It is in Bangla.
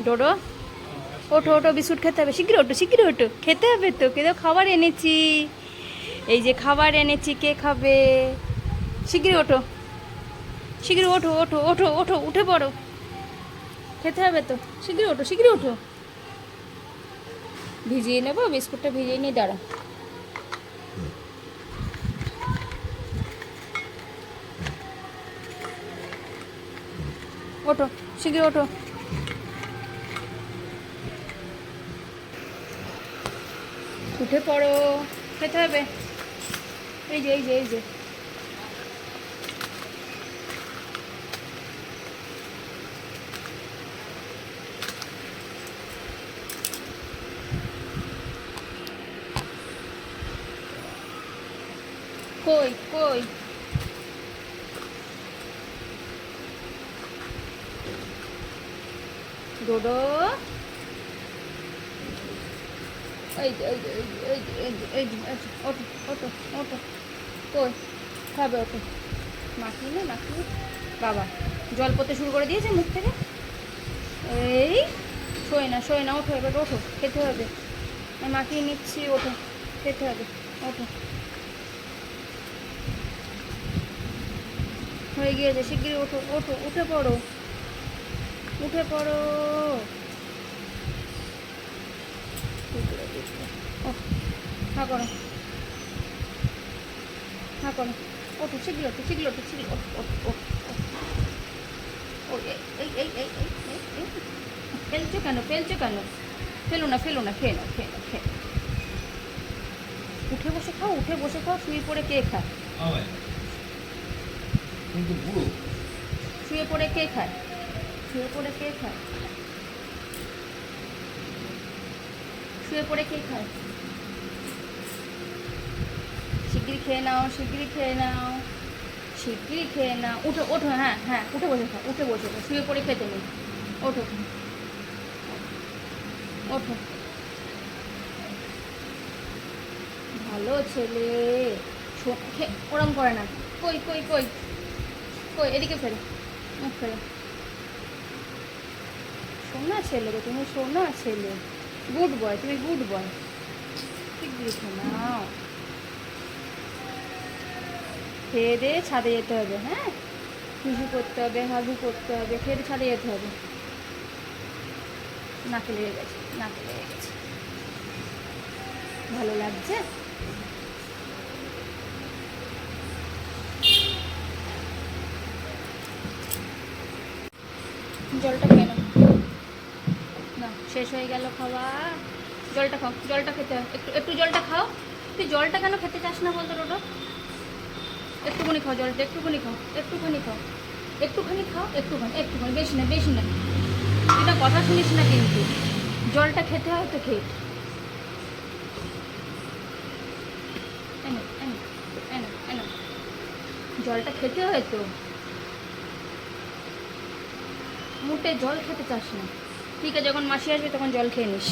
ডোডো ওঠো ওঠো, বিস্কুট খেতে হবে, শিগগির ওঠো শিগগির ওঠো, খেতে হবে তো, কে তো খাবার এনেছি, এই যে খাবার এনেছি, কে খাবে, শিগগির ওঠো শিগগির ওঠো ওঠো ওঠো ওঠো, উঠে পড়ো, খেতে হবে তো, শিগগির ওঠো শিগগির ওঠো। ভিজিয়ে নেবো, বিস্কুটটা ভিজিয়ে নিয়ে দাঁড়া। ওঠো শিগগির ওঠো। উঠে পড়ো, খেতে হবে, এই যে এই যে এই যে। কই কই, ডোডো, এই যে এই যে এই যে এই যে এই যে এই যে, ওঠো ওঠো ওঠো, কই খাবে, ওঠো, মাখিয়ে নে মাখিয়ে, বাবা জল পড়তে শুরু করে দিয়েছে মুখ থেকে, এই শোয় না, ওঠো এবার ওঠো, খেতে হবে, আমি মাখিয়ে নিচ্ছি, ওঠো খেতে হবে, ওঠো, হয়ে গিয়েছে, শিগগিরই ওঠো ওঠো, উঠে পড়ো উঠে পড়ো, ও হ্যাঁ করো হ্যাঁ করো, ওঠো শিগগির ওঠো শিগগির ওঠো শিগগির ওঠো ওঠো ওঠো, ও এই এই এই এই এই এই, ফেলছো কেন ফেলছো কেন, ফেলো না ফেলো না, খেয়ে নাও খেয়ে নাও খেয়ে নাও। উঠে বসে খাও, উঠে বসে খাও, শুয়ে পড়ে কে খায়, কিন্তু বুড়ো শুয়ে পড়ে কে খায়, শুয়ে পড়ে কে খায়, শুয়ে পড়ে কে খায়, শিগগিরি খেয়ে নাও শিগগিরি খেয়ে নাও শিগগিরি খেয়ে নাও, উঠো ওঠো, হ্যাঁ হ্যাঁ উঠে বসে খাও, উঠে বসে খাও, শুয়ে পড়ে খেতে নেই, ওঠো ওঠো, ভালো ছেলে, ওরম করে না, কই কই কই কই, এদিকে ফেরো, মুখ ফেরো, সোনা ছেলে গো তুমি, সোনা ছেলে, গুড বয় তুমি, গুড বয়, শিগগিরি খেয়ে নাও, খেয়ে দিয়ে ছাদে যেতে হবে, হ্যাঁ হিসু করতে হবে, হাগু করতে হবে, খেয়ে দিয়ে ছাদে যেতে হবে, নাকে লেগে গেছে নাকে লেগে গেছে, ভালো লাগছে, জলটা খেয়ে নাও, না শেষ হয়ে গেল খাবার, জলটা খাও, জলটা খেতে হয়, একটু একটু জলটা খাও, তুই জলটা কেন খেতে চাস না বলতো রোটো, একটুখানি খাও জলটা, একটুখানি খাও একটুখানি খাও একটুখানি খাও, একটুখানি একটুখানি, বেশি না বেশি না, তুই না কথা শুনিস না কিন্তু, জলটা খেতে হয় তো, খেয়ে এনো এনো এনো এনো, জলটা খেতে হয় তো, মুটে জল খেতে চাস না, ঠিক আছে যখন মাসি আসবে তখন জল খেয়ে নিস।